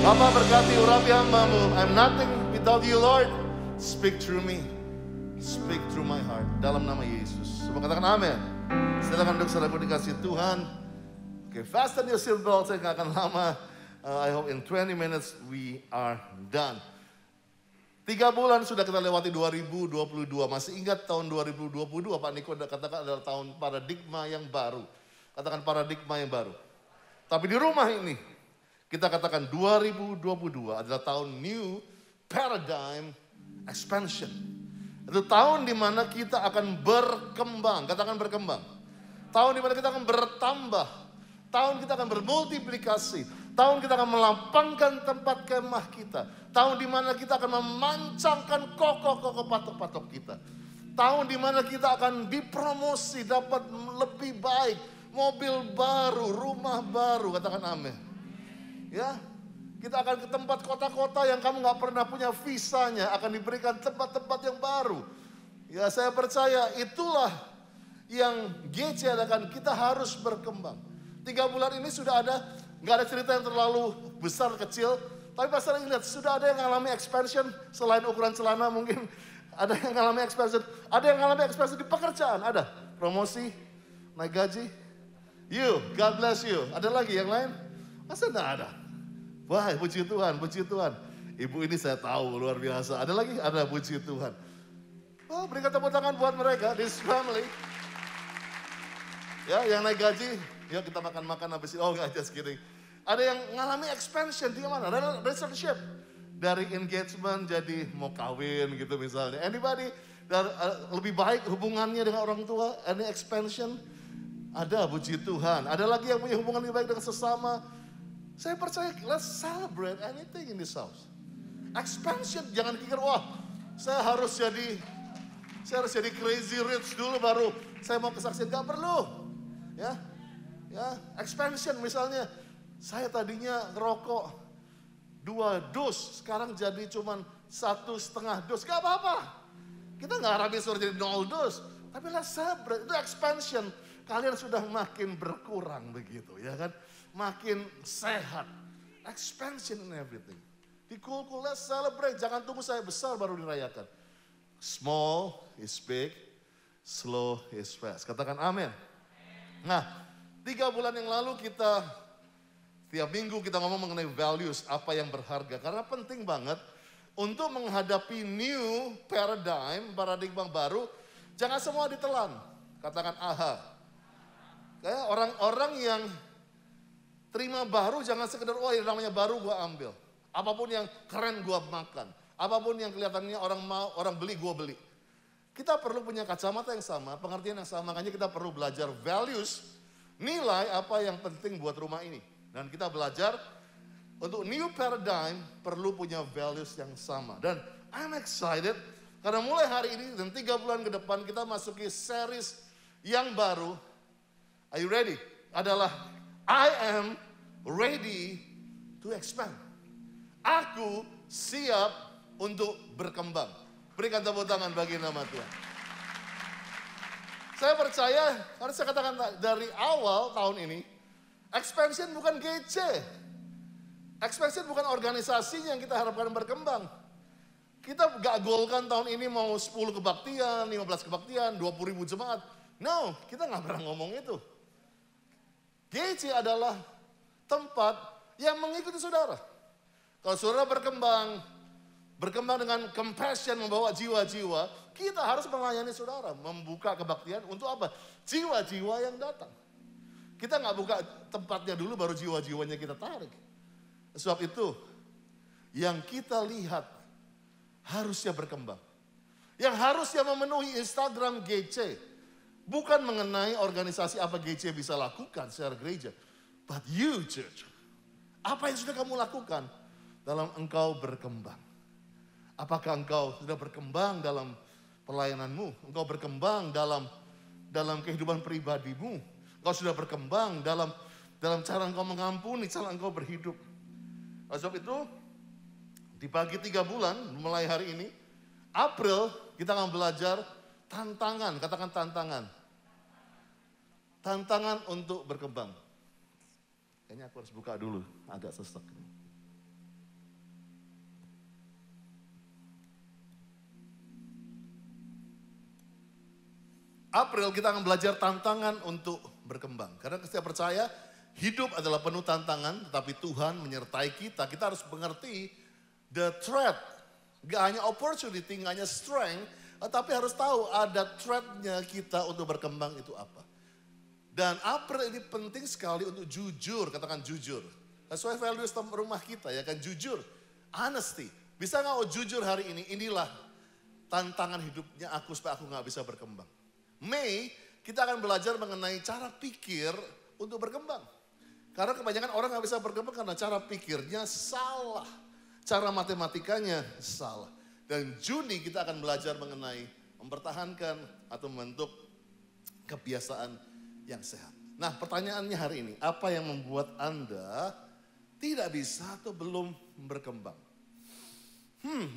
Bapa berkati urapi hamba-Mu. I'm nothing without you, Lord. Speak through me. Speak through my heart. Dalam nama Yesus. Semua katakan amin. Silakan duduk saudaraku dikasih Tuhan. Oke, fasten your seatbelt. Saya nggak akan lama. I hope in 20 minutes we are done. 3 bulan sudah kita lewati 2022. Masih ingat tahun 2022 Pak Niko katakan adalah tahun paradigma yang baru. Katakan paradigma yang baru. Tapi di rumah ini kita katakan 2022 adalah tahun new paradigm expansion. Itu tahun di mana kita akan berkembang. Katakan berkembang. Tahun di mana kita akan bertambah. Tahun kita akan bermultiplikasi. Tahun kita akan melapangkan tempat kemah kita. Tahun di mana kita akan memancangkan kokoh-kokoh patok-patok kita. Tahun di mana kita akan dipromosi, dapat lebih baik. Mobil baru, rumah baru. Katakan amin. Ya, kita akan ke tempat kota-kota yang kamu gak pernah punya visanya. Akan diberikan tempat-tempat yang baru. Ya, saya percaya itulah yang GC adakan. Kita harus berkembang. 3 bulan ini sudah ada, gak ada cerita yang terlalu besar kecil. Tapi pastor ingat, sudah ada yang mengalami expansion selain ukuran celana mungkin. Ada yang mengalami expansion. Ada yang mengalami expansion di pekerjaan. Ada promosi, naik gaji. You, God bless you. Ada lagi yang lain? Masa enggak ada? Wah, puji Tuhan, puji Tuhan. Ibu ini saya tahu luar biasa. Ada lagi? Ada, puji Tuhan. Oh, berikan tepuk tangan buat mereka, this family. Ya, yang naik gaji, yuk kita makan-makan habis itu. Oh, enggak, just kidding. Ada yang ngalami expansion, di mana? Relationship. Dari engagement jadi mau kawin gitu misalnya. Anybody lebih baik hubungannya dengan orang tua? Any expansion? Ada, puji Tuhan. Ada lagi yang punya hubungan lebih baik dengan sesama. Saya percaya, let's celebrate anything in this house. Expansion, jangan pikir, wah saya harus jadi crazy rich dulu baru saya mau kesaksian. Gak perlu. Ya, expansion misalnya, saya tadinya ngerokok 2 dus, sekarang jadi cuman 1,5 dus. Gak apa-apa. Kita gak harapin suruh jadi 0 dus. Tapi let's celebrate, itu expansion. Kalian sudah makin berkurang begitu, ya kan? Makin sehat. Expansion in everything. Di cool-cool, let's celebrate. Jangan tunggu saya besar baru dirayakan. Small is big, slow is fast. Katakan amin. Nah, 3 bulan yang lalu kita, tiap minggu kita ngomong mengenai values, apa yang berharga. Karena penting banget untuk menghadapi new paradigma baru, jangan semua ditelan. Katakan aha. Kayak orang-orang yang terima baru jangan sekedar, oh yang namanya baru gua ambil. Apapun yang keren gua makan. Apapun yang kelihatannya orang beli gua beli. Kita perlu punya kacamata yang sama, pengertian yang sama. Makanya kita perlu belajar values, nilai apa yang penting buat rumah ini. Dan kita belajar untuk new paradigm perlu punya values yang sama. Dan I'm excited karena mulai hari ini dan 3 bulan ke depan kita masuki series yang baru. Are you ready? Adalah I am ready to expand. Aku siap untuk berkembang. Berikan tepuk tangan bagi nama Tuhan. Saya percaya, harus saya katakan dari awal tahun ini, expansion bukan GC. Expansion bukan organisasinya yang kita harapkan berkembang. Kita gak golkan tahun ini mau 10 kebaktian, 15 kebaktian, 20.000 jemaat. No, kita gak pernah ngomong itu. GC adalah tempat yang mengikuti saudara. Kalau saudara berkembang dengan compassion, membawa jiwa-jiwa, kita harus melayani saudara. Membuka kebaktian untuk apa? Jiwa-jiwa yang datang. Kita nggak buka tempatnya dulu baru jiwa-jiwanya kita tarik. Sebab itu, yang kita lihat harusnya berkembang. Yang harusnya memenuhi Instagram GC. Bukan mengenai organisasi apa GC bisa lakukan secara gereja. But you church. Apa yang sudah kamu lakukan dalam engkau berkembang? Apakah engkau sudah berkembang dalam pelayananmu? Engkau berkembang dalam kehidupan pribadimu? Engkau sudah berkembang dalam cara engkau mengampuni, cara engkau berhidup. Oleh sebab itu, di pagi 3 bulan mulai hari ini, April kita akan belajar tantangan, katakan tantangan. Tantangan untuk berkembang. Kayaknya aku harus buka dulu, agak sesek. April kita akan belajar tantangan untuk berkembang. Karena saya percaya hidup adalah penuh tantangan, tetapi Tuhan menyertai kita. Kita harus mengerti the threat. Gak hanya opportunity, gak hanya strength, tetapi harus tahu ada threat-nya kita untuk berkembang itu apa. Dan April ini penting sekali untuk jujur, katakan jujur. Sesuai values rumah kita ya kan, jujur, honesty. Bisa gak jujur hari ini, inilah tantangan hidupnya aku supaya aku gak bisa berkembang. Mei, kita akan belajar mengenai cara pikir untuk berkembang. Karena kebanyakan orang gak bisa berkembang karena cara pikirnya salah. Cara matematikanya salah. Dan Juni kita akan belajar mengenai mempertahankan atau membentuk kebiasaan yang sehat. Nah pertanyaannya hari ini, apa yang membuat Anda tidak bisa atau belum berkembang?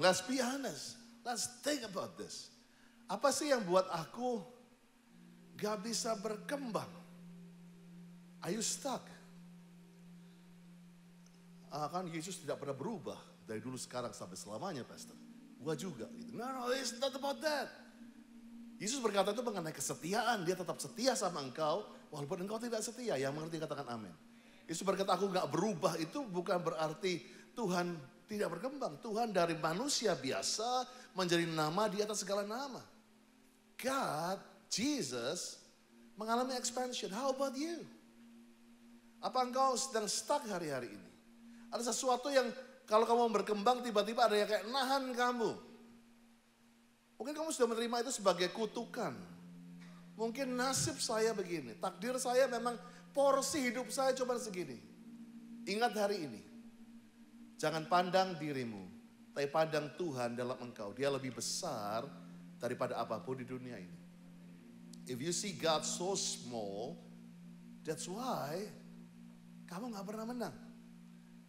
Let's be honest. Let's think about this. Apa sih yang buat aku gak bisa berkembang? Are you stuck? Kan Yesus tidak pernah berubah dari dulu sekarang sampai selamanya, Pastor. Gua juga. Gitu. No, it's not about that. Yesus berkata itu mengenai kesetiaan. Dia tetap setia sama engkau, walaupun engkau tidak setia. Yang mengerti katakan amin. Yesus berkata aku gak berubah itu bukan berarti Tuhan tidak berkembang. Tuhan dari manusia biasa menjadi nama di atas segala nama. God, Jesus, mengalami expansion. How about you? Apa engkau sedang stuck hari-hari ini? Ada sesuatu yang kalau kamu berkembang tiba-tiba ada yang kayak nahan kamu. Mungkin kamu sudah menerima itu sebagai kutukan. Mungkin nasib saya begini, takdir saya memang porsi hidup saya cuma segini. Ingat hari ini, jangan pandang dirimu, tapi pandang Tuhan dalam engkau. Dia lebih besar daripada apapun di dunia ini. If you see God so small, that's why kamu gak pernah menang.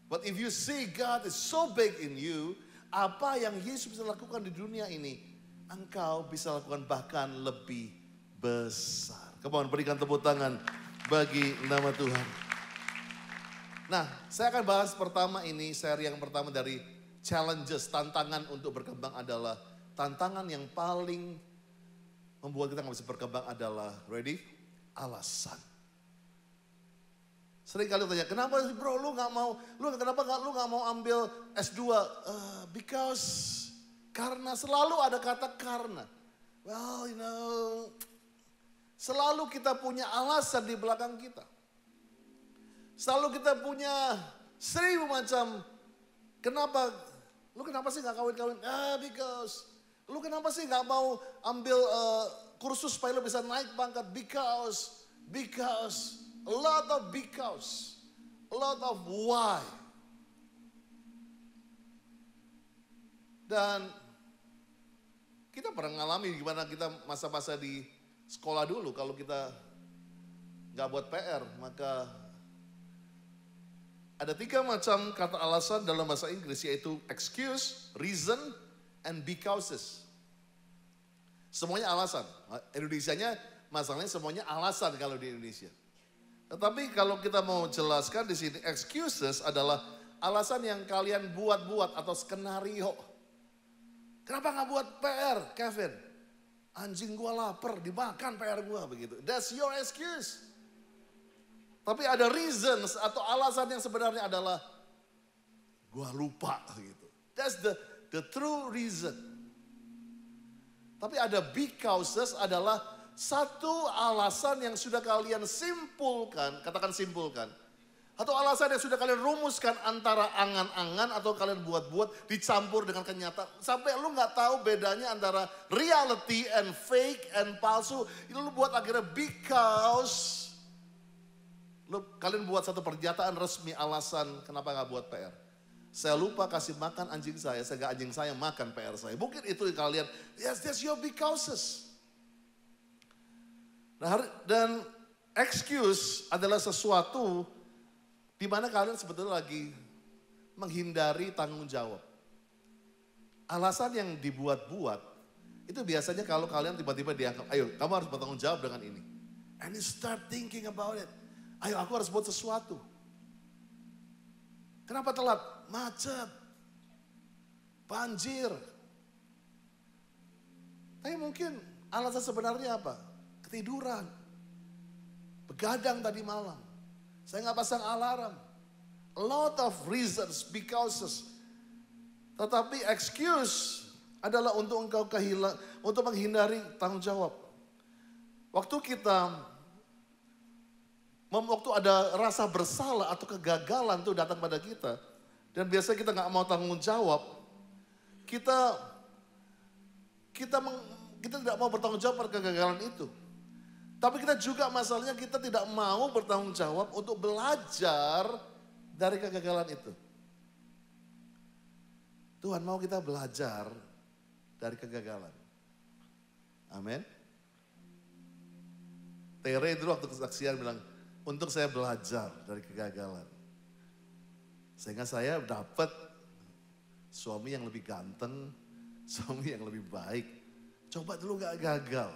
But if you see God is so big in you, apa yang Yesus bisa lakukan di dunia ini, engkau bisa lakukan bahkan lebih besar. Come on, berikan tepuk tangan bagi nama Tuhan. Nah, saya akan bahas pertama ini, seri yang pertama dari challenges, tantangan untuk berkembang adalah tantangan yang paling membuat kita gak bisa berkembang adalah, ready? Alasan. Sering kali tanya, kenapa bro lu gak mau, kenapa lu gak mau ambil S2? Because, karena selalu ada kata karena. Well, you know, selalu kita punya alasan di belakang kita. Selalu kita punya 1000 macam, kenapa sih gak kawin-kawin? Because, lu kenapa sih gak mau ambil kursus supaya lu bisa naik pangkat? Because, a lot of because, a lot of why. Dan kita pernah ngalami gimana kita masa-masa di sekolah dulu. Kalau kita gak buat PR, maka ada 3 macam kata alasan dalam bahasa Inggris, yaitu excuse, reason, and becauses. Semuanya alasan. Indonesianya masalahnya semuanya alasan kalau di Indonesia. Tetapi kalau kita mau jelaskan di sini, excuses adalah alasan yang kalian buat-buat atau skenario. Kenapa nggak buat PR, Kevin? Anjing gua lapar, dimakan PR gua begitu. That's your excuse. Tapi ada reasons atau alasan yang sebenarnya adalah gua lupa gitu. That's the true reason. Tapi ada becauses adalah satu alasan yang sudah kalian simpulkan, katakan simpulkan. Atau alasan yang sudah kalian rumuskan antara angan-angan atau kalian buat-buat dicampur dengan kenyataan. Sampai lu gak tahu bedanya antara reality and fake and palsu. Itu lu buat akhirnya because kalian buat satu pernyataan resmi alasan kenapa gak buat PR. Saya lupa kasih makan anjing saya, sehingga anjing saya makan PR saya. Mungkin itu kalian, yes that's your becauses. Nah, dan excuse adalah sesuatu di mana kalian sebetulnya lagi menghindari tanggung jawab. Alasan yang dibuat-buat itu biasanya kalau kalian tiba-tiba dianggap, ayo kamu harus bertanggung jawab dengan ini. And you start thinking about it. Ayo aku harus buat sesuatu. Kenapa telat? Macet. Banjir. Tapi mungkin alasan sebenarnya apa? ketiduran. Begadang tadi malam. Saya nggak pasang alarm. A lot of reasons, because. Tetapi excuse adalah untuk engkau untuk menghindari tanggung jawab. Waktu ada rasa bersalah atau kegagalan tuh datang pada kita. Dan biasanya kita nggak mau tanggung jawab. Kita tidak mau bertanggung jawab pada kegagalan itu. Tapi kita juga masalahnya kita tidak mau bertanggung jawab untuk belajar dari kegagalan itu. Tuhan mau kita belajar dari kegagalan. Amin. Tere dulu waktu kesaksian bilang, untuk saya belajar dari kegagalan. Sehingga saya dapat suami yang lebih ganteng, suami yang lebih baik. Coba dulu gak gagal.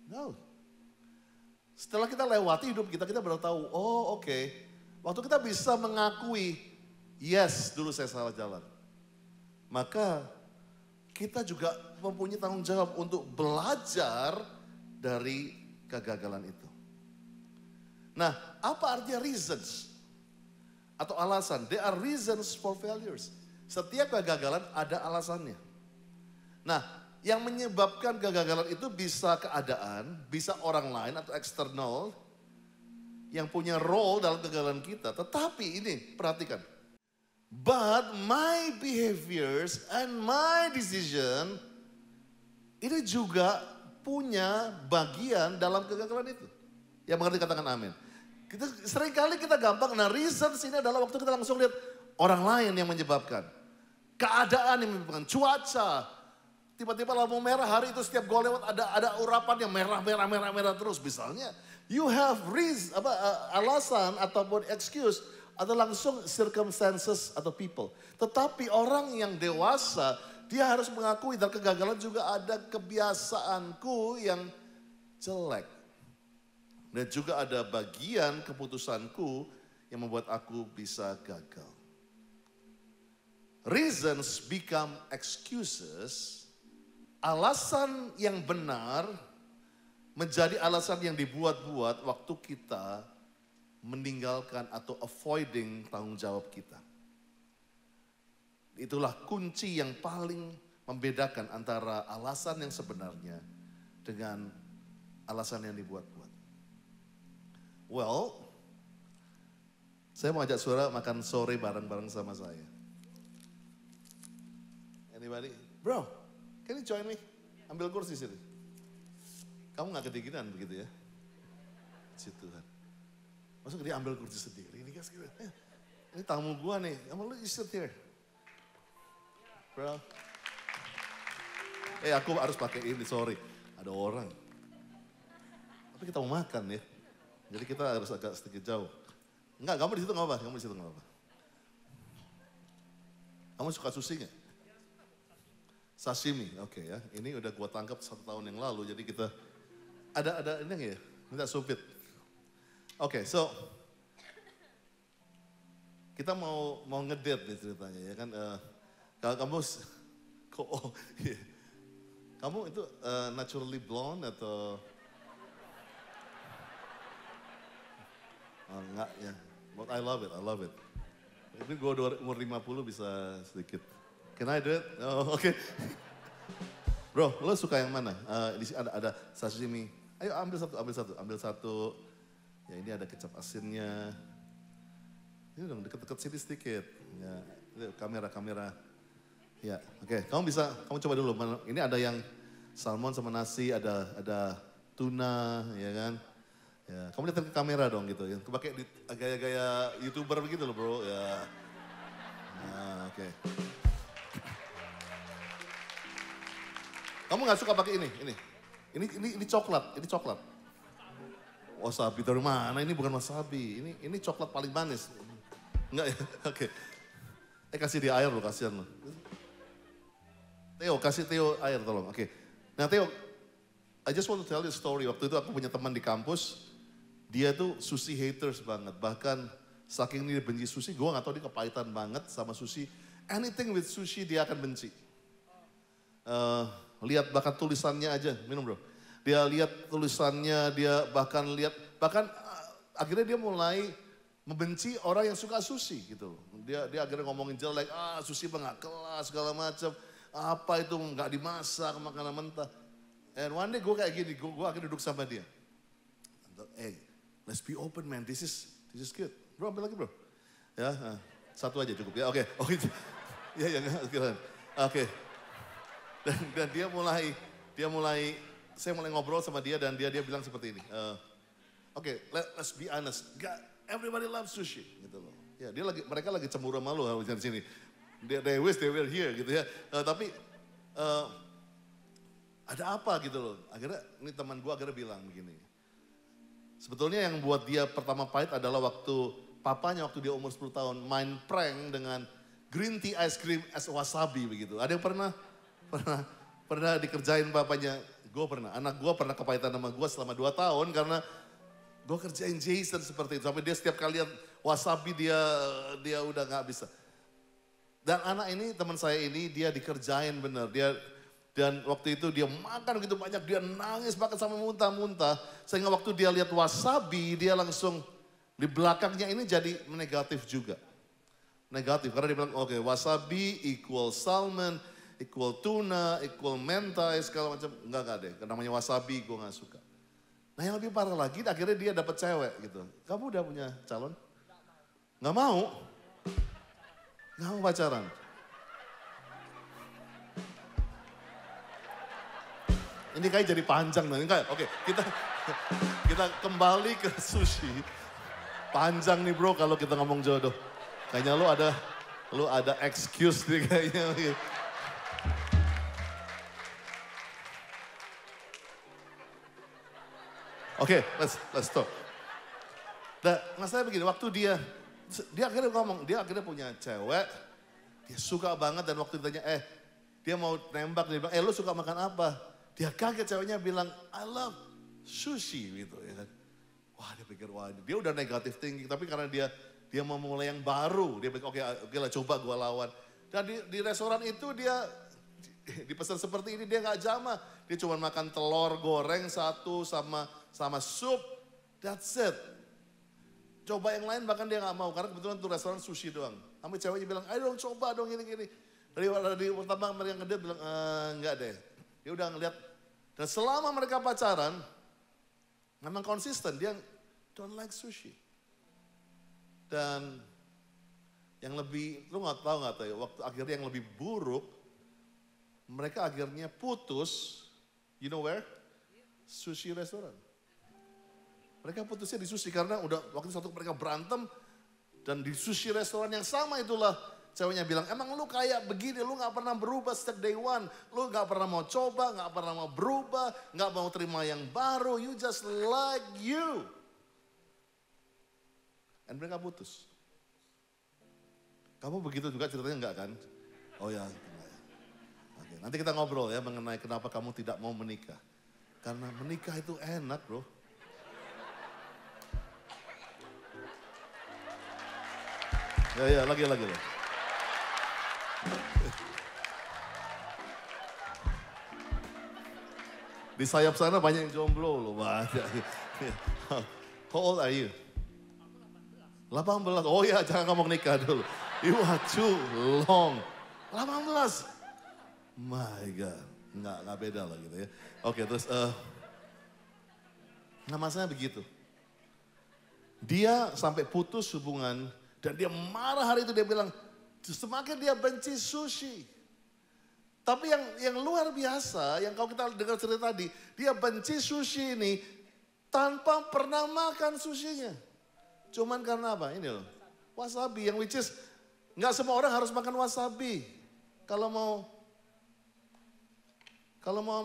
No. Setelah kita lewati hidup kita baru tahu, oh oke. Waktu kita bisa mengakui, yes dulu saya salah jalan. Maka kita juga mempunyai tanggung jawab untuk belajar dari kegagalan itu. Nah, apa artinya reasons? Atau alasan? There are reasons for failures. Setiap kegagalan ada alasannya. Nah, yang menyebabkan kegagalan itu bisa keadaan, bisa orang lain atau eksternal yang punya role dalam kegagalan kita. Tetapi ini, perhatikan. But my behaviors and my decision ini juga punya bagian dalam kegagalan itu. Yang mengerti katakan amin. Seringkali kita gampang, nah reasons ini adalah waktu kita langsung lihat orang lain yang menyebabkan. Keadaan yang menyebabkan, cuaca. Tiba-tiba lampu merah hari itu setiap gue lewat ada urapan yang merah terus. Misalnya, you have alasan ataupun excuse atau langsung circumstances atau people. Tetapi orang yang dewasa, dia harus mengakui dalam kegagalan juga ada kebiasaanku yang jelek. Dan juga ada bagian keputusanku yang membuat aku bisa gagal. Reasons become excuses. Alasan yang benar menjadi alasan yang dibuat-buat waktu kita meninggalkan atau avoiding tanggung jawab kita. Itulah kunci yang paling membedakan antara alasan yang sebenarnya dengan alasan yang dibuat-buat. Well, saya mau ajak saudara makan sore bareng-bareng sama saya. Anybody? Bro, can you join me? Ambil kursi sini. Kamu gak kedinginan begitu ya? Puji Tuhan. Maksudnya dia ambil kursi sendiri. Ini tamu gua nih. Kamu you sit here. Bro. Aku harus pakai ini, sorry. Ada orang. Tapi kita mau makan ya. Jadi kita harus agak sedikit jauh. Enggak, kamu di situ nggak apa-apa. Kamu di situ nggak apa-apa. Kamu suka sushi nggak? Sashimi, oke ya. Ini udah gua tangkap 1 tahun yang lalu. Jadi kita ada ini nggak ya? Minta supit. Oke, so kita mau ngedate nih ceritanya ya kan. Kalau kamu, yeah. Kamu itu naturally blonde atau? Oh, enggak ya, but I love it. Mungkin gue umur 50 bisa sedikit. Can I do it? Oh, oke. Bro, lo suka yang mana? Di sini ada sashimi. Ayo ambil satu. Ya ini ada kecap asinnya. Ini dong deket-deket sini sedikit. Ya, kamera. Ya, oke. Kamu coba dulu. Ini ada yang salmon sama nasi, ada tuna, ya kan? Ya, kamu lihat ke kamera dong gitu. Yang pakai gaya-gaya YouTuber begitu loh, bro. Ya. Nah, oke. Kamu nggak suka pakai ini? Ini coklat. Wasabi dari mana? Ini bukan wasabi. Ini coklat paling manis. Enggak ya? Oke. Kasih dia air loh, kasihan loh. Theo, kasih Theo air tolong. Oke. Nah Theo, I just want to tell you a story. Waktu itu aku punya teman di kampus. Dia tuh sushi haters banget. Bahkan saking dia benci sushi, gue gak tahu dia kepahitan banget sama sushi. Anything with sushi dia akan benci. Lihat bahkan tulisannya aja, minum bro. Dia lihat tulisannya, dia bahkan akhirnya dia mulai membenci orang yang suka sushi gitu. Dia akhirnya ngomongin jelek, sushi mah nggak kelas segala macam. Apa itu nggak dimasak, makanan mentah. And one day gue kayak gini, gue akhirnya duduk sama dia. Hey, let's be open man, this is good. Bro, ambil lagi bro. Ya, satu aja cukup ya, oke. Oh itu, ya sekarang. Oke. Dan dia mulai, saya mulai ngobrol sama dia dan dia bilang seperti ini. Oke, let's be honest. God, everybody loves sushi, gitu loh. Ya, mereka lagi cemburu sama lu di sini. They wish they were here, gitu ya. Tapi ada apa gitu loh. Akhirnya ini teman gue akhirnya bilang begini. Sebetulnya yang buat dia pertama pahit adalah papanya waktu dia umur 10 tahun main prank dengan green tea ice cream as wasabi begitu. Ada yang pernah dikerjain papanya? Gue pernah. Anak gue pernah kepahitan sama gue selama 2 tahun karena gue kerjain Jason seperti itu. Sampai dia setiap kali lihat wasabi dia udah gak bisa. Dan anak ini, teman saya ini, dia dikerjain bener. Dan waktu itu dia makan begitu banyak, dia nangis makan sampai muntah-muntah. Sehingga waktu dia lihat wasabi, dia langsung di belakangnya ini jadi negatif juga. Negatif, karena dia bilang, oke, wasabi equal salmon, equal tuna, equal mentai, segala macam. Enggak deh, namanya wasabi gue gak suka. Nah yang lebih parah lagi, akhirnya dia dapat cewek gitu. Kamu udah punya calon? Gak mau? Gak mau pacaran? Ini kayak jadi panjang nih, enggak? Oke, kita kembali ke sushi. Panjang nih bro kalau kita ngomong jodoh. Kayaknya lu ada excuse nih kayaknya. Oke, let's talk. Nah, masalahnya begini, waktu dia akhirnya ngomong, dia akhirnya punya cewek, dia suka banget dan waktu ditanya, dia mau nembak, dia bilang, lu suka makan apa? Dia kaget ceweknya bilang, I love sushi gitu ya kan. Wah dia pikir, wah dia udah negatif thinking, tapi karena dia mau mulai yang baru, dia pikir oke lah coba gue lawan. Dan di restoran itu dia dipesan seperti ini, dia gak jamah. Dia cuma makan telur goreng satu sama sup, that's it. Coba yang lain bahkan dia gak mau, karena kebetulan itu restoran sushi doang. Sampai ceweknya bilang, ayo dong coba dong gini-gini. Dari pertama yang kedua bilang, enggak deh. Dia udah ngeliat, dan selama mereka pacaran, memang konsisten, dia don't like sushi. Dan yang lebih, lu gak tahu ya, waktu akhirnya yang lebih buruk, mereka akhirnya putus, you know where? Sushi restoran. Mereka putusnya di sushi karena udah waktu satu mereka berantem, dan di sushi restoran yang sama itulah ceweknya bilang, emang lu kayak begini, lu gak pernah berubah sejak day one. Lu gak pernah mau coba, gak pernah mau berubah, gak mau terima yang baru. You just like you. Dan mereka putus. Kamu begitu juga ceritanya enggak kan? Oh ya, oke, nanti kita ngobrol ya mengenai kenapa kamu tidak mau menikah. Karena menikah itu enak bro. Ya, lagi. Di sayap sana banyak yang jomblo loh, banyak. How old are you? 18. Oh ya, jangan ngomong nikah dulu. You are too long. 18. My God, nggak beda lah gitu ya. Oke, terus, masalahnya begitu. Dia sampai putus hubungan dan dia marah hari itu, dia bilang, semakin dia benci sushi. Tapi yang luar biasa, yang kalau kita dengar cerita tadi, dia benci sushi ini tanpa pernah makan sushinya. Cuman karena apa? Ini loh, wasabi yang which is nggak semua orang harus makan wasabi. Kalau mau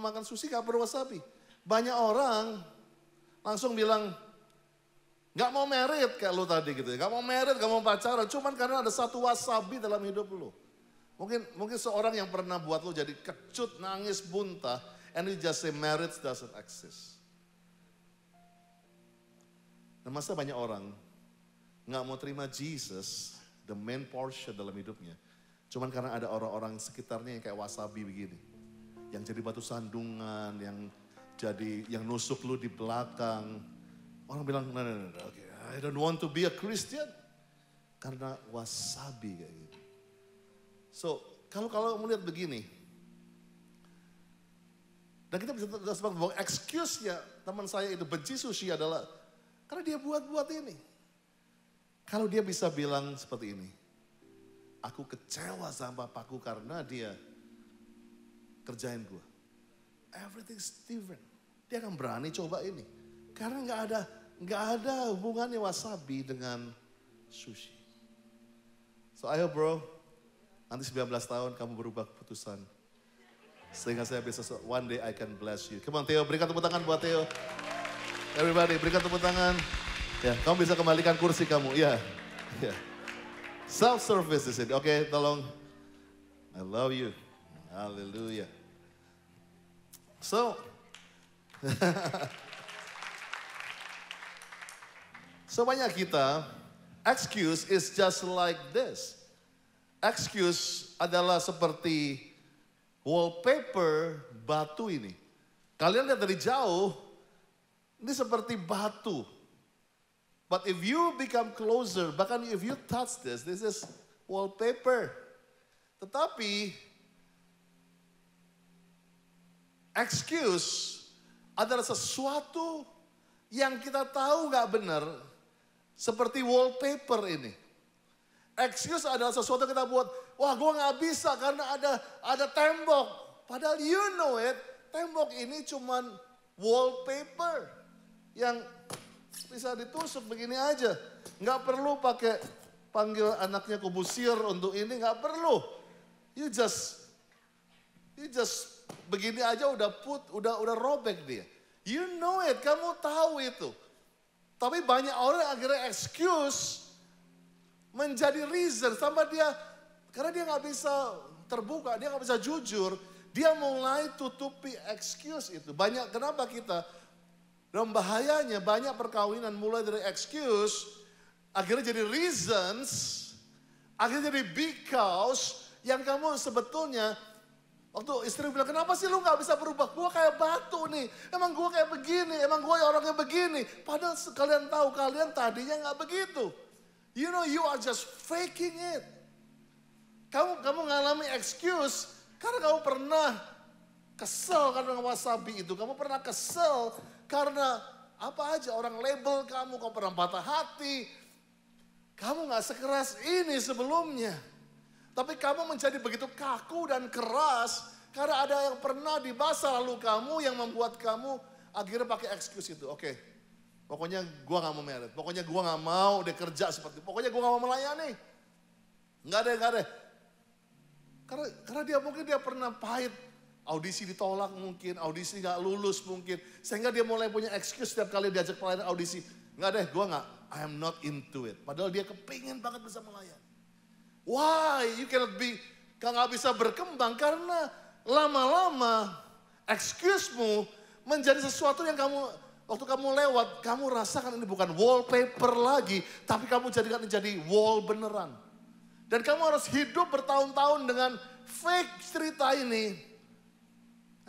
makan sushi nggak perlu wasabi. Banyak orang langsung bilang nggak mau merit kayak lu tadi gitu ya, nggak mau merit, nggak mau pacaran. Cuman karena ada satu wasabi dalam hidup lu. Mungkin seorang yang pernah buat lo jadi kecut, nangis, muntah, and you just say marriage doesn't exist. Nah masa banyak orang nggak mau terima Jesus, the main portion dalam hidupnya. Cuman karena ada orang-orang sekitarnya yang kayak wasabi begini. Yang jadi batu sandungan, yang jadi yang nusuk lu di belakang. Orang bilang, no, okay. I don't want to be a Christian. Karena wasabi kayak gitu. So, kalau melihat begini. Dan kita bisa sebut bahwa excuse-nya teman saya itu benci sushi adalah karena dia buat ini. Kalau dia bisa bilang seperti ini. Aku kecewa sama papaku karena dia kerjain gue. Everything's different. Dia akan berani coba ini. Karena nggak ada hubungannya wasabi dengan sushi. So ayo bro, nanti 19 tahun kamu berubah keputusan. Sehingga saya bisa, one day I can bless you. Come on Theo, berikan tepuk tangan buat Theo. Everybody, berikan tepuk tangan. Ya, kamu bisa kembalikan kursi kamu. Ya, ya. Self-service di sini. Oke, tolong. I love you. Hallelujah. So, so banyak kita, excuse is just like this. Excuse adalah seperti wallpaper batu ini. Kalian lihat dari jauh, ini seperti batu. But if you become closer, bahkan if you touch this is wallpaper. Tetapi, excuse adalah sesuatu yang kita tahu gak benar, seperti wallpaper ini. Excuse adalah sesuatu yang kita buat, wah gue gak bisa karena ada tembok. Padahal you know it, tembok ini cuman wallpaper yang bisa ditusuk begini aja. Gak perlu pakai panggil anaknya kubusir untuk ini, gak perlu. You just begini aja udah robek dia. You know it, kamu tahu itu. Tapi banyak orang akhirnya excuse menjadi reason sama dia, karena dia nggak bisa terbuka, dia nggak bisa jujur, dia mulai tutupi excuse itu. Banyak kenapa kita dalam bahayanya banyak perkawinan mulai dari excuse, akhirnya jadi reasons, akhirnya jadi because yang kamu sebetulnya waktu istri bilang, kenapa sih lu gak bisa berubah? Gue kayak batu nih, emang gue kayak begini, emang gue orangnya begini. Padahal kalian tahu, kalian tadinya gak begitu. You know, you are just faking it. Kamu ngalami excuse karena kamu pernah kesel karena wasabi itu. Kamu pernah kesel karena apa aja, orang label kamu pernah patah hati. Kamu gak sekeras ini sebelumnya. Tapi kamu menjadi begitu kaku dan keras karena ada yang pernah di masa lalu kamu yang membuat kamu akhirnya pakai excuse itu. Oke, pokoknya gue gak mau merit, pokoknya gue gak mau deh kerja seperti itu, pokoknya gue gak mau melayani. Gak ada. Karena dia mungkin dia pernah pahit, audisi ditolak mungkin, audisi gak lulus mungkin. Sehingga dia mulai punya excuse setiap kali diajak pelayanan audisi. Gak deh, gue gak, I am not into it. Padahal dia kepingin banget bisa melayani. Why you cannot be, gak bisa berkembang karena lama-lama excuse-mu menjadi sesuatu yang kamu, waktu kamu lewat, kamu rasakan ini bukan wallpaper lagi, tapi kamu jadikan ini jadi wall beneran. Dan kamu harus hidup bertahun-tahun dengan fake cerita ini.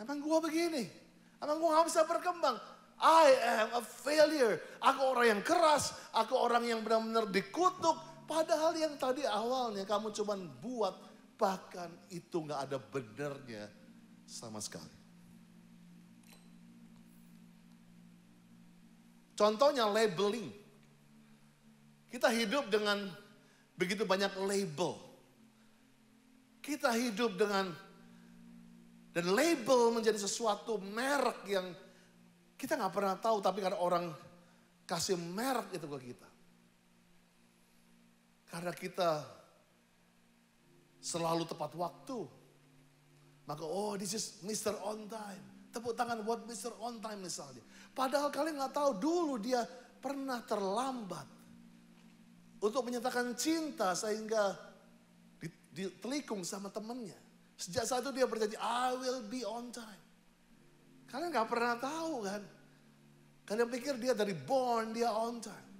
Emang gua begini, emang gua gak bisa berkembang. I am a failure, aku orang yang keras, aku orang yang benar-benar dikutuk. Padahal yang tadi awalnya kamu cuma buat, bahkan itu gak ada benernya sama sekali. Contohnya labeling. Kita hidup dengan begitu banyak label. Kita hidup dengan, dan label menjadi sesuatu merek yang kita gak pernah tahu, tapi karena orang kasih merek itu ke kita. Karena kita selalu tepat waktu. Maka this is Mr. On Time. Tepuk tangan buat Mr. On Time misalnya. Padahal kalian gak tahu dulu dia pernah terlambat. Untuk menyatakan cinta sehingga ditelikung sama temannya. Sejak saat itu dia berjanji, I will be on time. Kalian gak pernah tahu kan. Kalian pikir dia dari born, dia on time.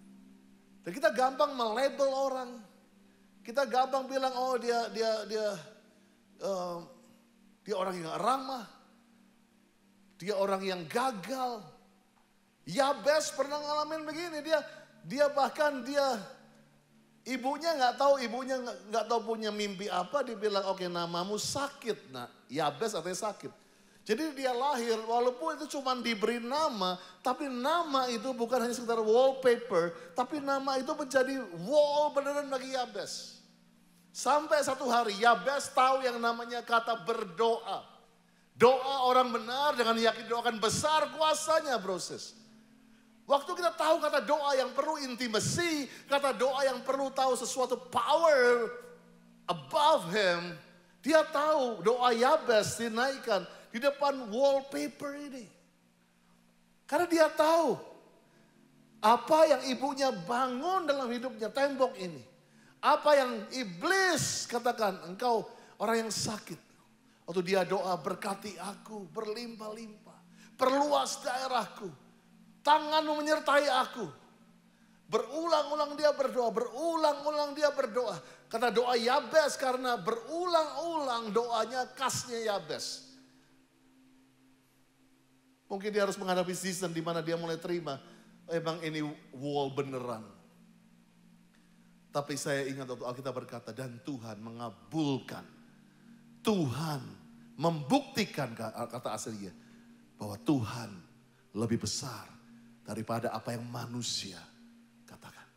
Dan kita gampang melabel orang. Kita gampang bilang, dia orang yang gak ramah. Dia orang yang gagal. Yabes pernah ngalamin begini, dia bahkan ibunya nggak tahu punya mimpi apa, dibilang oke, namamu sakit. Nah, Yabes artinya sakit. Jadi dia lahir walaupun itu cuma diberi nama, tapi nama itu bukan hanya sekedar wallpaper, tapi nama itu menjadi wall beneran bagi Yabes. Sampai satu hari Yabes tahu yang namanya kata berdoa. Doa orang benar dengan yakin doakan besar kuasanya, proses. Waktu kita tahu kata doa yang perlu intimacy, kata doa yang perlu tahu sesuatu power above him, dia tahu doa Yabes dinaikkan di depan wallpaper ini. Karena dia tahu apa yang ibunya bangun dalam hidupnya, tembok ini. Apa yang iblis katakan, engkau orang yang sakit. Waktu dia doa, berkati aku berlimpah-limpah, perluas daerahku, tanganmu menyertai aku. Berulang-ulang dia berdoa, Kata doa Yabes karena berulang-ulang doanya khasnya Yabes. Mungkin dia harus menghadapi season di mana dia mulai terima, emang ini wall beneran. Tapi saya ingat waktu Alkitab berkata, dan Tuhan mengabulkan. Tuhan membuktikan, kata aslinya, bahwa Tuhan lebih besar daripada apa yang manusia katakan.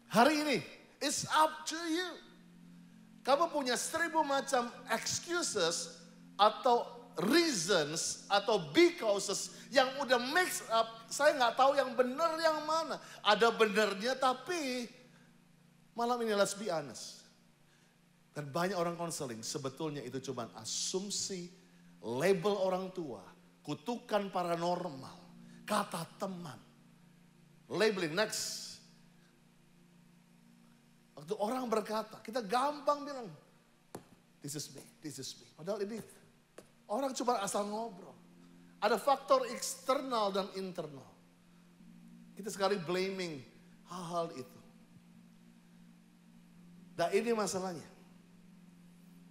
Hari ini, it's up to you. Kamu punya 1000 macam excuses atau reasons atau because yang udah mix up. Saya nggak tahu yang benar yang mana. Ada benernya tapi malam ini let's be honest. Dan banyak orang konseling sebetulnya itu cuma asumsi, label orang tua, kutukan paranormal, kata teman, labeling next. Waktu orang berkata, kita gampang bilang, this is me. Padahal ini orang cuma asal ngobrol. Ada faktor eksternal dan internal. Kita sekali blaming hal-hal itu. Dan ini masalahnya.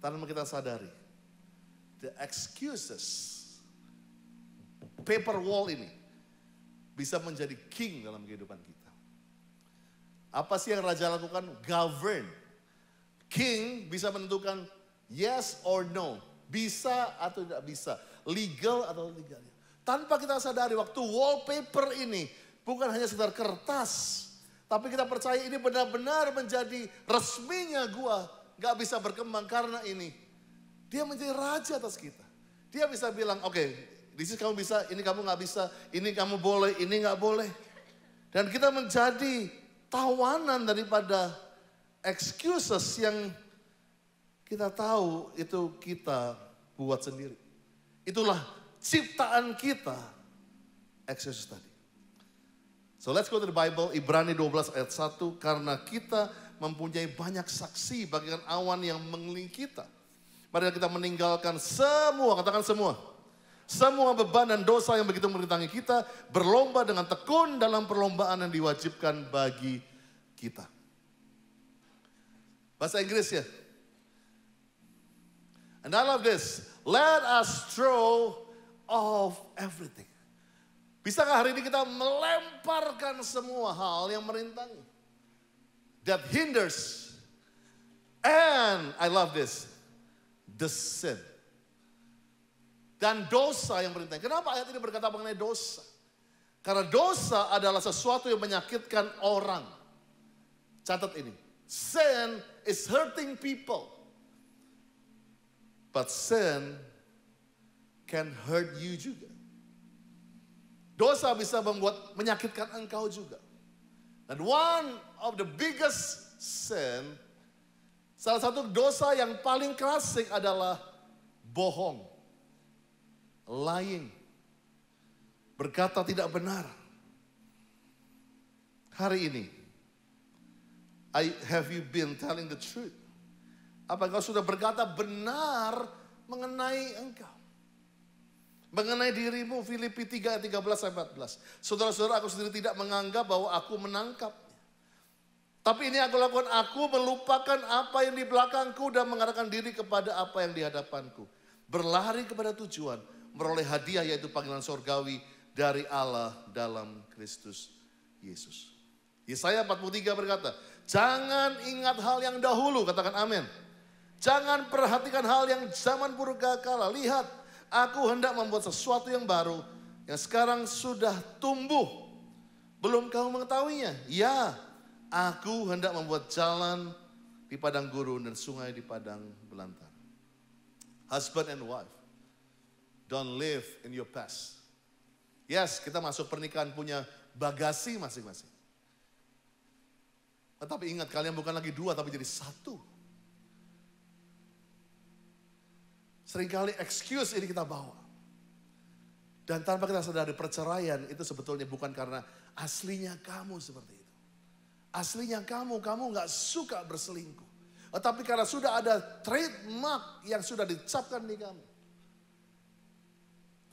Tanpa kita sadari. The excuses. Paper wall ini. Bisa menjadi king dalam kehidupan kita. Apa sih yang raja lakukan? Govern. King bisa menentukan yes or no. Bisa atau tidak bisa. Legal atau legal. Tanpa kita sadari waktu wallpaper ini bukan hanya sekedar kertas. Tapi kita percaya ini benar-benar menjadi resminya gua. Gak bisa berkembang karena ini. Dia menjadi raja atas kita. Dia bisa bilang oke, di sini kamu bisa, ini kamu gak bisa. Ini kamu boleh, ini gak boleh. Dan kita menjadi tawanan daripada excuses yang kita tahu itu kita buat sendiri. Itulah ciptaan kita, excuses tadi. So let's go to the Bible, Ibrani 12 ayat 1. Karena kita mempunyai banyak saksi bagaikan awan yang mengelilingi kita. Mari kita meninggalkan semua, katakan semua. Semua beban dan dosa yang begitu merintangi kita. Berlomba dengan tekun dalam perlombaan yang diwajibkan bagi kita. Bahasa Inggris ya. And I love this. Let us throw off everything. Bisakah hari ini kita melemparkan semua hal yang merintangi? That hinders. And I love this. The sin. Dan dosa yang merintangi. Kenapa ayat ini berkata mengenai dosa? Karena dosa adalah sesuatu yang menyakitkan orang. Catat ini. Sin is hurting people. But sin can hurt you juga. Dosa bisa menyakitkan engkau juga. Dan one of the biggest sin, salah satu dosa yang paling klasik adalah bohong. Lying. Berkata tidak benar. Hari ini, have you been telling the truth? Apa engkau sudah berkata benar mengenai engkau? Mengenai dirimu, Filipi 3 ayat 13-14. Saudara-saudara, aku sendiri tidak menganggap bahwa aku menangkapnya. Tapi ini aku lakukan, aku melupakan apa yang di belakangku dan mengarahkan diri kepada apa yang di hadapanku. Berlari kepada tujuan meroleh hadiah yaitu panggilan sorgawi dari Allah dalam Kristus Yesus. Yesaya 43 berkata, jangan ingat hal yang dahulu, katakan amin. Jangan perhatikan hal yang zaman buruk kala. Lihat, aku hendak membuat sesuatu yang baru, yang sekarang sudah tumbuh. Belum kamu mengetahuinya? Ya, aku hendak membuat jalan di padang gurun dan sungai di padang belantara. Husband and wife, don't live in your past. Yes, kita masuk pernikahan punya bagasi masing-masing. Tetapi ingat, kalian bukan lagi dua, tapi jadi satu. Seringkali excuse ini kita bawa. Dan tanpa kita sadari, perceraian itu sebetulnya bukan karena aslinya kamu seperti itu. Aslinya kamu gak suka berselingkuh. Tetapi karena sudah ada trademark yang sudah dicapkan di kamu.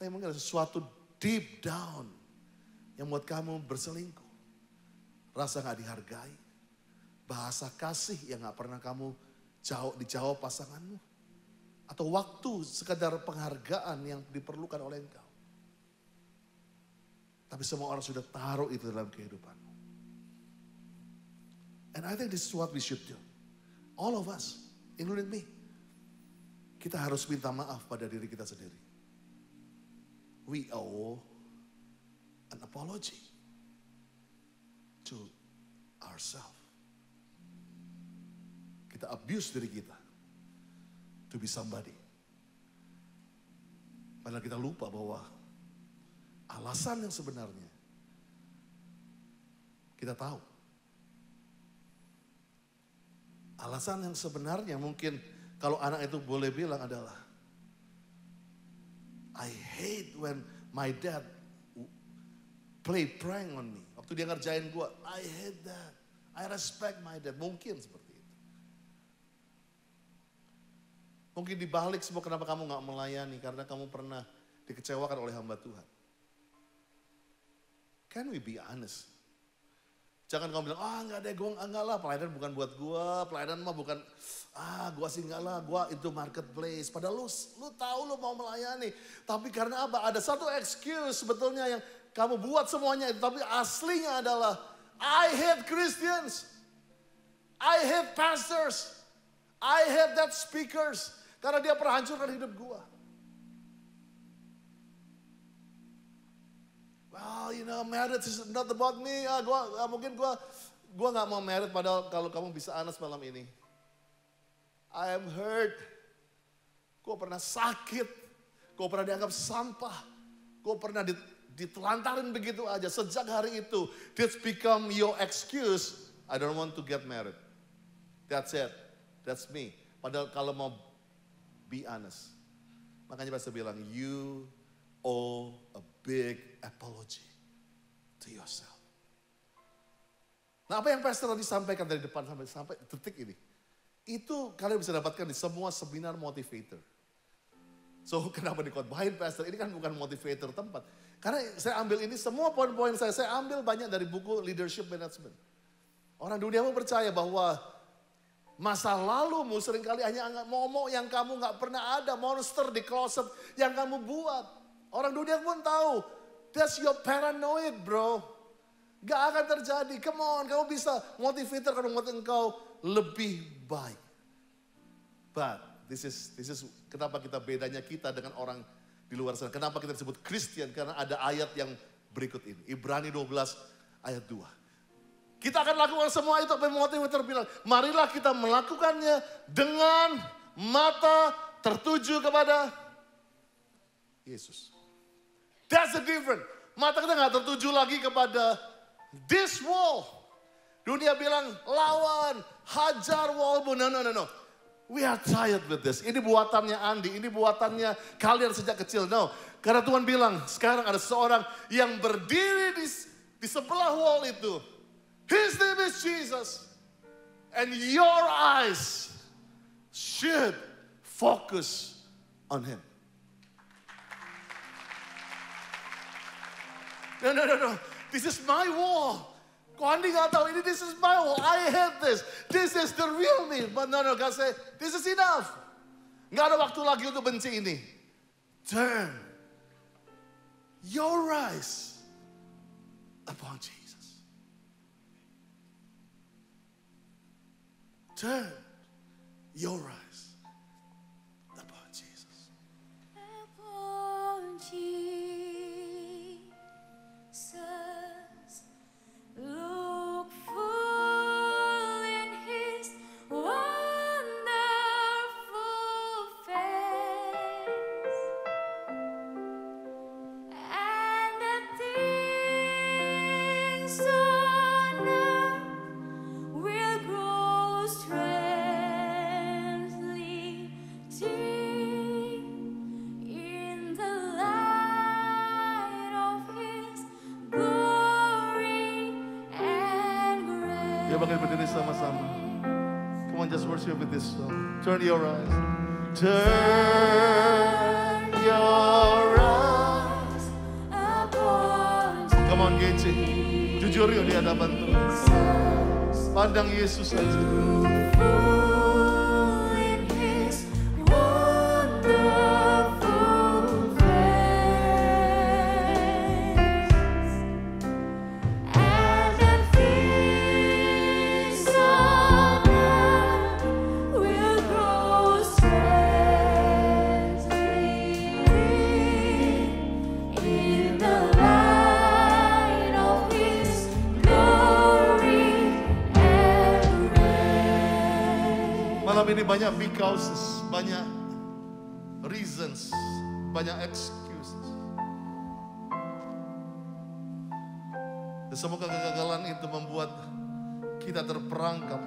Tapi mungkin ada sesuatu deep down yang membuat kamu berselingkuh. Rasa gak dihargai. Bahasa kasih yang gak pernah kamu dijawab pasanganmu. Atau waktu sekadar penghargaan yang diperlukan oleh engkau. Tapi semua orang sudah taruh itu dalam kehidupanmu. And I think this is what we should do. All of us, including me. Kita harus minta maaf pada diri kita sendiri. We owe an apology to ourselves. Kita abuse diri kita. To be somebody. Padahal kita lupa bahwa alasan yang sebenarnya kita tahu. Alasan yang sebenarnya mungkin kalau anak itu boleh bilang adalah, I hate when my dad play prank on me. Waktu dia ngerjain gue, I hate that. I respect my dad. Mungkin seperti itu. Mungkin dibalik semua, kenapa kamu gak melayani? Karena kamu pernah dikecewakan oleh hamba Tuhan. Can we be honest? Jangan kamu bilang, enggak deh, gue enggak lah, pelayanan bukan buat gue, pelayanan mah bukan, gue sih enggak lah, gue itu marketplace. Padahal lu tahu lu mau melayani. Tapi karena apa? Ada satu excuse sebetulnya yang kamu buat semuanya itu, tapi aslinya adalah, I hate Christians. I hate pastors. I hate that speakers. Karena dia pernah hancurkan hidup gua. Well, you know, marriage is not about me. Mungkin gua nggak mau married, padahal kalau kamu bisa honest malam ini. I am hurt. Gua pernah sakit. Gua pernah dianggap sampah. Gua pernah ditelantarin begitu aja. Sejak hari itu, this become your excuse. I don't want to get married. That's it. That's me. Padahal kalau mau be honest. Makanya pastor bilang, you owe a big apology to yourself. Nah, apa yang pastor tadi sampaikan dari depan sampai detik ini, itu kalian bisa dapatkan di semua seminar motivator. So, kenapa dikotbahin pastor? Ini kan bukan motivator tempat. Karena saya ambil ini, semua poin-poin saya ambil banyak dari buku Leadership Management. Orang dunia mau percaya bahwa masa lalumu seringkali hanya momok yang kamu gak pernah ada. Monster di closet yang kamu buat. Orang dunia pun tahu. That's your paranoid, bro. Gak akan terjadi. Come on, kamu bisa motivator kalau membuat engkau lebih baik. But this is kenapa kita bedanya kita dengan orang di luar sana. Kenapa kita disebut Kristen? Karena ada ayat yang berikut ini. Ibrani 12 ayat 2. Kita akan lakukan semua itu, apa yang motivator bilang. Marilah kita melakukannya dengan mata tertuju kepada Yesus. That's the difference. Mata kita gak tertuju lagi kepada this wall. Dunia bilang lawan, hajar wallmu. No. We are tired with this. Ini buatannya Andi, ini buatannya kalian sejak kecil. No, karena Tuhan bilang sekarang ada seorang yang berdiri di sebelah wall itu. His name is Jesus. And your eyes should focus on him. No. This is my wall. Kok Andi gak tahu ini, this is my wall. I hate this. This is the real me. But no, God say, this is enough. Gak ada waktu lagi untuk benci ini. Turn your eyes upon Jesus. Turn your eyes upon Jesus. Upon Jesus, look full in His wonderful face, and the things on earth will grow strangely dim in the light of His glory and grace. Ya, bangkit berdiri sama-sama. Come on, just worship with this song. Turn your eyes. Turn your eyes. Upon Come on, Gece. Jujur yuk di hadapan Tuhan. Jesus, Pandang Yesus saja. full in His wonderful face, and the things on earth will grow strangely dim in the light of His glory and grace. Malam ini banyak becauses, banyak reasons, banyak excuses. Dan semoga kegagalan itu membuat kita terperangkap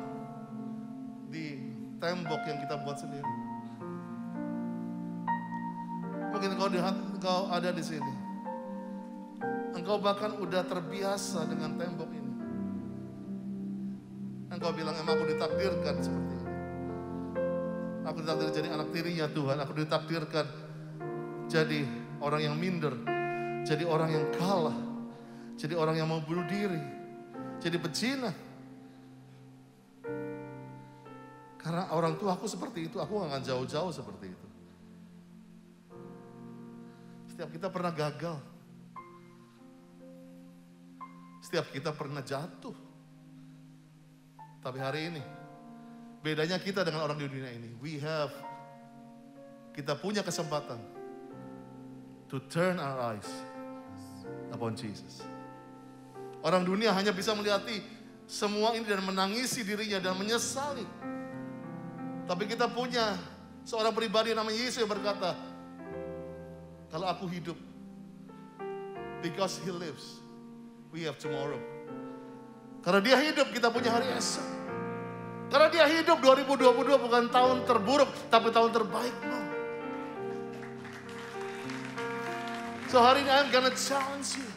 di tembok yang kita buat sendiri. Mungkin engkau ada di sini. Engkau bahkan udah terbiasa dengan tembok ini. Engkau bilang, emang aku ditakdirkan seperti ini. Aku ditakdirkan jadi anak tirinya Tuhan. Aku ditakdirkan jadi orang yang minder. Jadi orang yang kalah. Jadi orang yang mau bunuh diri. Jadi pezina. Karena orang tua aku seperti itu, aku gak akan jauh-jauh seperti itu. Setiap kita pernah gagal. Setiap kita pernah jatuh. Tapi hari ini, bedanya kita dengan orang di dunia ini. Kita punya kesempatan to turn our eyes upon Jesus. Orang dunia hanya bisa melihati semua ini dan menangisi dirinya dan menyesali. Tapi kita punya seorang pribadi yang namanya Yesus yang berkata, kalau aku hidup, because He lives, we have tomorrow. Karena Dia hidup, kita punya hari esok. Karena Dia hidup, 2022 bukan tahun terburuk, tapi tahun terbaik. No. So hari ini I'm gonna challenge you.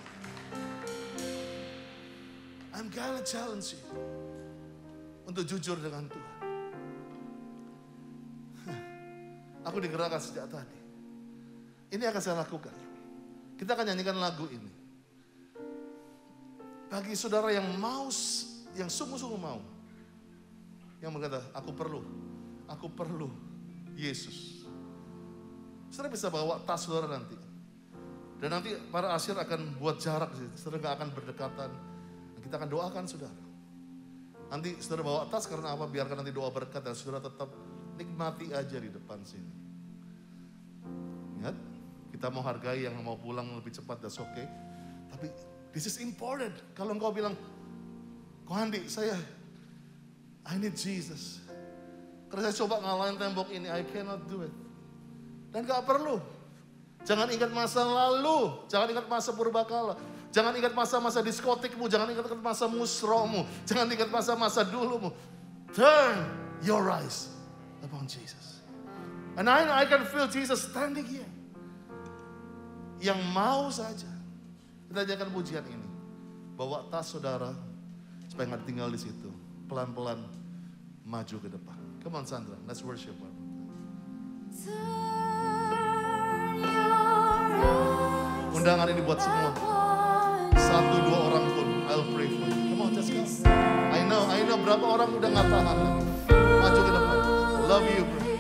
I'm gonna challenge you untuk jujur dengan Tuhan. Aku digerakkan sejak tadi. Ini akan saya lakukan. Kita akan nyanyikan lagu ini. Bagi saudara yang mau, yang sungguh-sungguh mau, yang berkata, aku perlu Yesus. Saudara bisa bawa tas saudara nanti. Dan nanti para asyir akan buat jarak, saudara gak akan berdekatan. Kita akan doakan saudara. Nanti saudara bawa tas karena apa? Biarkan nanti doa berkat dan saudara tetap nikmati aja di depan sini. Ingat, kita mau hargai yang mau pulang lebih cepat, that's okay. Tapi this is important. Kalau engkau bilang, Ko Andi, I need Jesus. Karena saya coba ngalahin tembok ini, I cannot do it. Dan gak perlu. Jangan ingat masa lalu, jangan ingat masa purbakala. Jangan ingat masa-masa diskotikmu, jangan ingat masa musromu, jangan ingat masa-masa dulumu. Turn your eyes upon Jesus. And I can feel Jesus standing here. Yang mau saja. Kita ajarkan pujian ini. Bawa tas saudara, supaya nggak tinggal di situ. Pelan-pelan maju ke depan. Come on Sandra, let's worship. Undangan ini buat semua. 1-2 orang pun, I'll pray for you. Come on, just go. I know berapa orang udah nggak tahan lagi. Maju ke depan. Love you, bro.